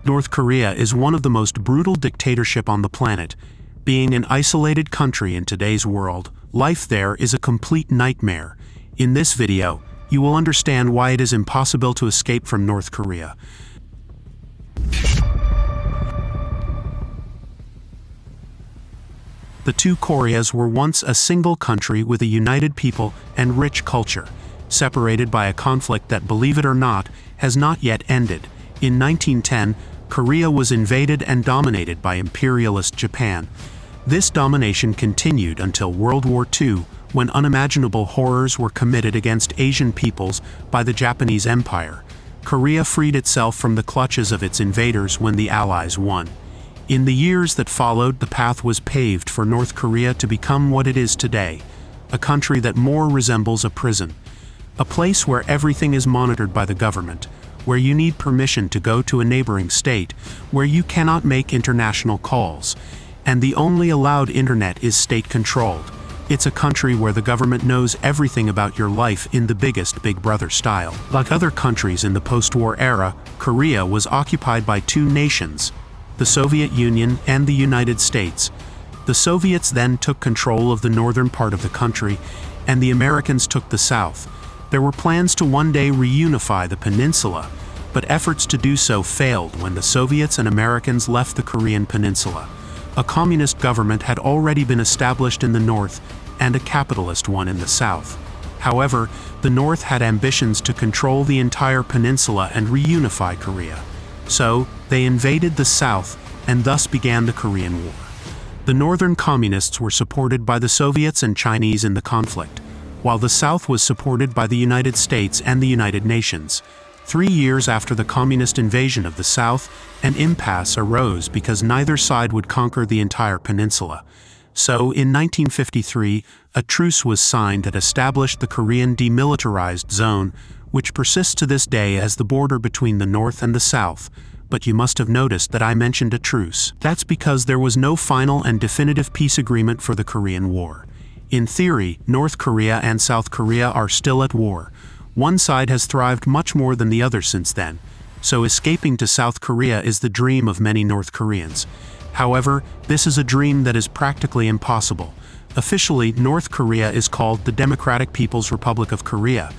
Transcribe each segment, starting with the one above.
North Korea is one of the most brutal dictatorships on the planet. Being an isolated country in today's world, life there is a complete nightmare. In this video, you will understand why it is impossible to escape from North Korea. The two Koreas were once a single country with a united people and rich culture, separated by a conflict that, believe it or not, has not yet ended. In 1910, Korea was invaded and dominated by imperialist Japan. This domination continued until World War II, when unimaginable horrors were committed against Asian peoples by the Japanese Empire. Korea freed itself from the clutches of its invaders when the Allies won. In the years that followed, the path was paved for North Korea to become what it is today, a country that more resembles a prison, a place where everything is monitored by the government, where you need permission to go to a neighboring state, where you cannot make international calls, and the only allowed internet is state-controlled. It's a country where the government knows everything about your life in the biggest Big Brother style. Like other countries in the post-war era, Korea was occupied by two nations, the Soviet Union and the United States. The Soviets then took control of the northern part of the country, and the Americans took the south. There were plans to one day reunify the peninsula, but efforts to do so failed when the Soviets and Americans left the Korean peninsula. A communist government had already been established in the north and a capitalist one in the south. However, the north had ambitions to control the entire peninsula and reunify Korea. So, they invaded the south and thus began the Korean War. The northern communists were supported by the Soviets and Chinese in the conflict, while the South was supported by the United States and the United Nations. 3 years after the communist invasion of the South, an impasse arose because neither side would conquer the entire peninsula. So, in 1953, a truce was signed that established the Korean Demilitarized Zone, which persists to this day as the border between the North and the South. But you must have noticed that I mentioned a truce. That's because there was no final and definitive peace agreement for the Korean War. In theory, North Korea and South Korea are still at war. One side has thrived much more than the other since then, so escaping to South Korea is the dream of many North Koreans. However, this is a dream that is practically impossible. Officially, North Korea is called the Democratic People's Republic of Korea,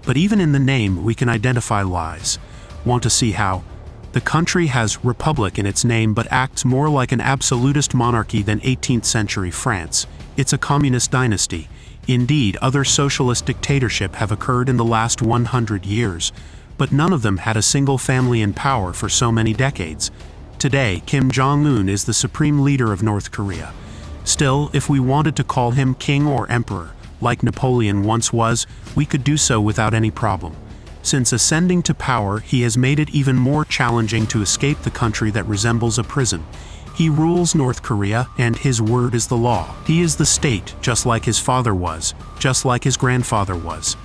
but even in the name we can identify lies. Want to see how? The country has republic in its name but acts more like an absolutist monarchy than 18th century France. It's a communist dynasty. Indeed, other socialist dictatorships have occurred in the last 100 years, but none of them had a single family in power for so many decades. Today, Kim Jong-un is the supreme leader of North Korea. Still, if we wanted to call him king or emperor, like Napoleon once was, we could do so without any problem. Since ascending to power, he has made it even more challenging to escape the country that resembles a prison. He rules North Korea, and his word is the law. He is the state, just like his father was, just like his grandfather was.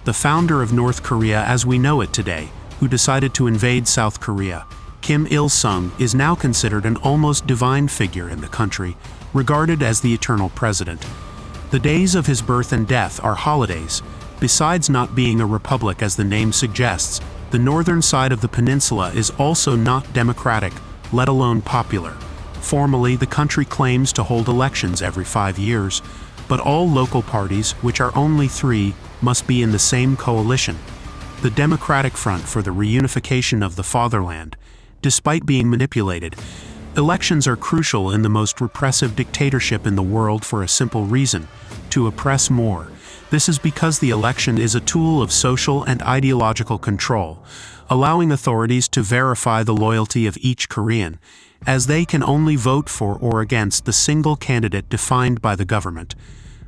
The founder of North Korea as we know it today, who decided to invade South Korea, Kim Il-sung, is now considered an almost divine figure in the country, regarded as the eternal president. The days of his birth and death are holidays. Besides not being a republic as the name suggests, the northern side of the peninsula is also not democratic, let alone popular. Formally, the country claims to hold elections every 5 years, but all local parties, which are only 3, must be in the same coalition. The Democratic Front for the Reunification of the Fatherland. Despite being manipulated, elections are crucial in the most repressive dictatorship in the world for a simple reason: to oppress more. This is because the election is a tool of social and ideological control, allowing authorities to verify the loyalty of each Korean, as they can only vote for or against the single candidate defined by the government.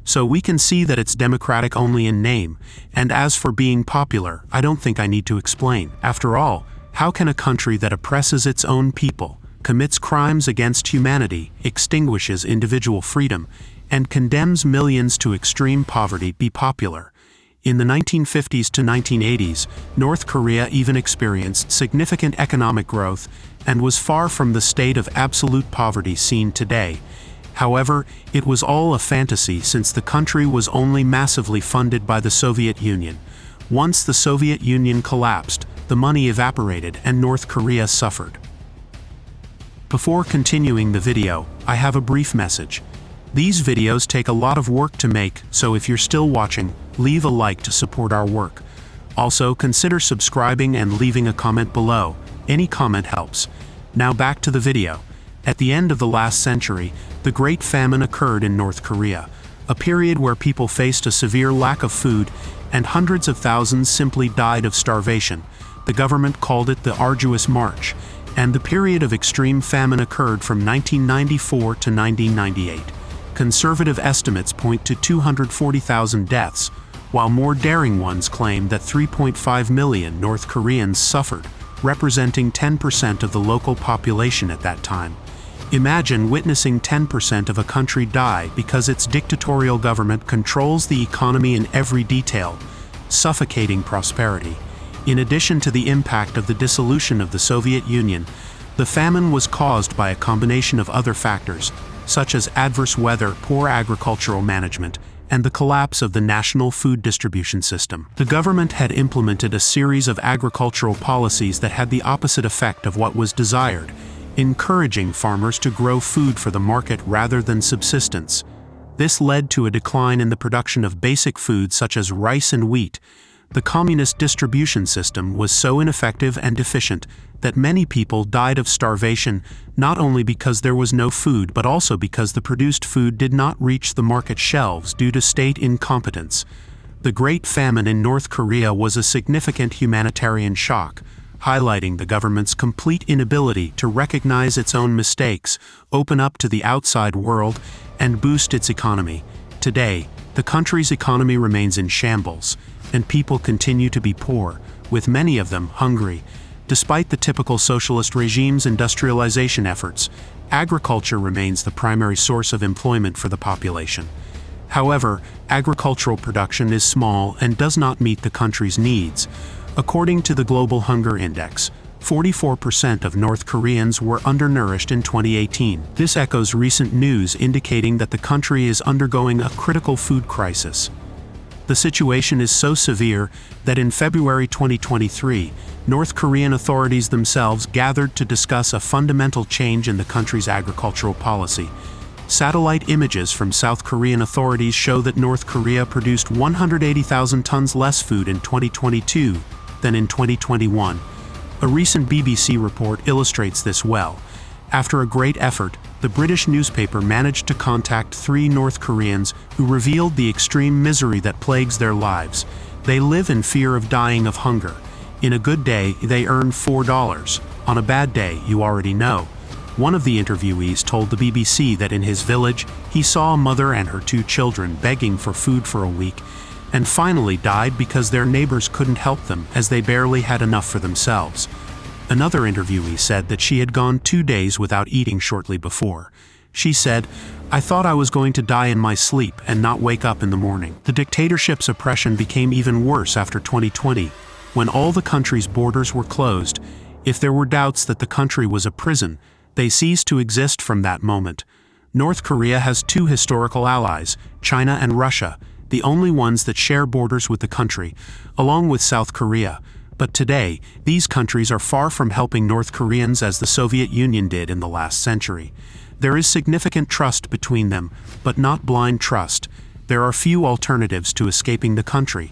So we can see that it's democratic only in name, and as for being popular, I don't think I need to explain. After all, how can a country that oppresses its own people, commits crimes against humanity, extinguishes individual freedom, and condemns millions to extreme poverty be popular? In the 1950s to 1980s, North Korea even experienced significant economic growth and was far from the state of absolute poverty seen today. However, it was all a fantasy since the country was only massively funded by the Soviet Union. Once the Soviet Union collapsed, the money evaporated and North Korea suffered. Before continuing the video, I have a brief message. These videos take a lot of work to make, so if you're still watching, leave a like to support our work. Also, consider subscribing and leaving a comment below. Any comment helps. Now back to the video. At the end of the last century, the Great Famine occurred in North Korea, a period where people faced a severe lack of food and hundreds of thousands simply died of starvation. The government called it the Arduous March, and the period of extreme famine occurred from 1994 to 1998. Conservative estimates point to 240,000 deaths, while more daring ones claim that 3.5 million North Koreans suffered, representing 10% of the local population at that time. Imagine witnessing 10% of a country die because its dictatorial government controls the economy in every detail, suffocating prosperity. In addition to the impact of the dissolution of the Soviet Union, the famine was caused by a combination of other factors, such as adverse weather, poor agricultural management, and the collapse of the national food distribution system. The government had implemented a series of agricultural policies that had the opposite effect of what was desired, encouraging farmers to grow food for the market rather than subsistence. This led to a decline in the production of basic foods such as rice and wheat. The communist distribution system was so ineffective and deficient that many people died of starvation, not only because there was no food but also because the produced food did not reach the market shelves due to state incompetence. The Great Famine in North Korea was a significant humanitarian shock, highlighting the government's complete inability to recognize its own mistakes, open up to the outside world, and boost its economy. Today, the country's economy remains in shambles, and people continue to be poor, with many of them hungry. Despite the typical socialist regime's industrialization efforts, agriculture remains the primary source of employment for the population. However, agricultural production is small and does not meet the country's needs. According to the Global Hunger Index, 44% of North Koreans were undernourished in 2018. This echoes recent news indicating that the country is undergoing a critical food crisis. The situation is so severe that in February 2023, North Korean authorities themselves gathered to discuss a fundamental change in the country's agricultural policy. Satellite images from South Korean authorities show that North Korea produced 180,000 tons less food in 2022 than in 2021. A recent BBC report illustrates this well. After a great effort, the British newspaper managed to contact 3 North Koreans who revealed the extreme misery that plagues their lives. They live in fear of dying of hunger. In a good day, they earn $4. On a bad day, you already know. One of the interviewees told the BBC that in his village, he saw a mother and her 2 children begging for food for a week, and finally died because their neighbors couldn't help them as they barely had enough for themselves. Another interviewee said that she had gone 2 days without eating shortly before. She said, "I thought I was going to die in my sleep and not wake up in the morning." The dictatorship's oppression became even worse after 2020, when all the country's borders were closed. If there were doubts that the country was a prison, they ceased to exist from that moment. North Korea has 2 historical allies, China and Russia, the only ones that share borders with the country, along with South Korea. But today, these countries are far from helping North Koreans as the Soviet Union did in the last century. There is significant trust between them, but not blind trust. There are few alternatives to escaping the country.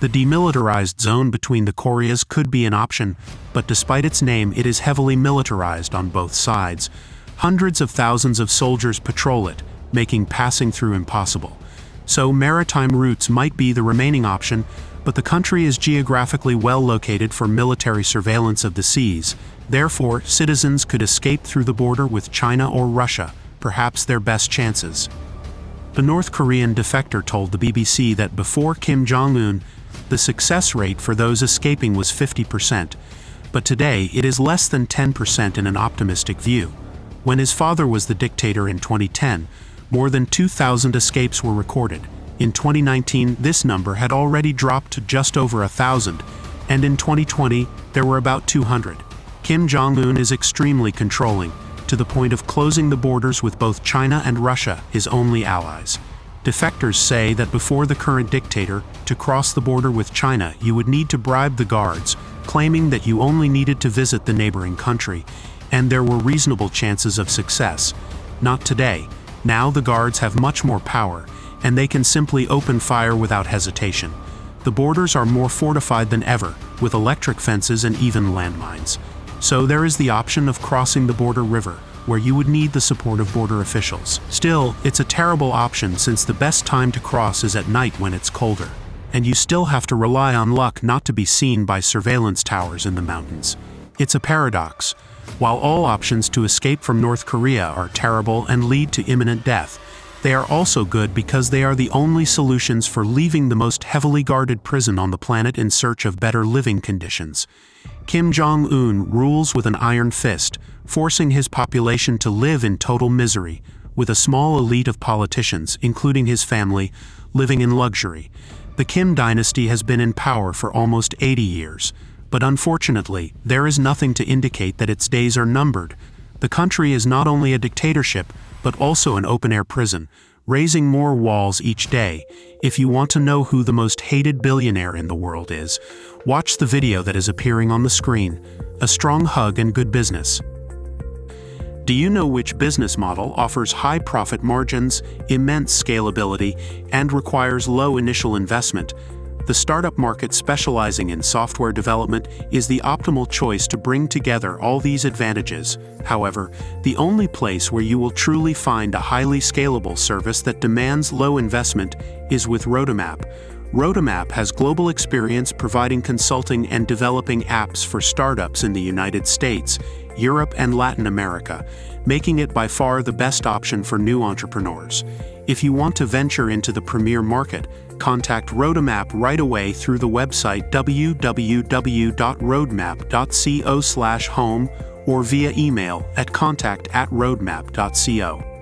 The demilitarized zone between the Koreas could be an option, but despite its name, it is heavily militarized on both sides. Hundreds of thousands of soldiers patrol it, making passing through impossible. So maritime routes might be the remaining option, but the country is geographically well located for military surveillance of the seas. Therefore, citizens could escape through the border with China or Russia, perhaps their best chances. The North Korean defector told the BBC that before Kim Jong-un, the success rate for those escaping was 50%, but today it is less than 10% in an optimistic view. When his father was the dictator in 2010, more than 2,000 escapes were recorded. In 2019, this number had already dropped to just over 1,000, and in 2020, there were about 200. Kim Jong-un is extremely controlling, to the point of closing the borders with both China and Russia, his only allies. Defectors say that before the current dictator, to cross the border with China, you would need to bribe the guards, claiming that you only needed to visit the neighboring country. and there were reasonable chances of success. Not today. Now the guards have much more power, and they can simply open fire without hesitation. The borders are more fortified than ever, with electric fences and even landmines. So there is the option of crossing the border river, where you would need the support of border officials. Still, it's a terrible option since the best time to cross is at night when it's colder. And you still have to rely on luck not to be seen by surveillance towers in the mountains. It's a paradox. While all options to escape from North Korea are terrible and lead to imminent death, they are also good because they are the only solutions for leaving the most heavily guarded prison on the planet in search of better living conditions. Kim Jong-un rules with an iron fist, forcing his population to live in total misery, with a small elite of politicians, including his family, living in luxury. The Kim dynasty has been in power for almost 80 years, but unfortunately, there is nothing to indicate that its days are numbered. The country is not only a dictatorship, but also an open-air prison, raising more walls each day. If you want to know who the most hated billionaire in the world is, watch the video that is appearing on the screen. A strong hug and good business. Do you know which business model offers high profit margins, immense scalability, and requires low initial investment? The startup market specializing in software development is the optimal choice to bring together all these advantages. However, the only place where you will truly find a highly scalable service that demands low investment is with Roadmap. Roadmap has global experience providing consulting and developing apps for startups in the United States, Europe, and Latin America, making it by far the best option for new entrepreneurs. If you want to venture into the premier market, contact Roadmap right away through the website www.roadmap.co/home or via email at contact@roadmap.co.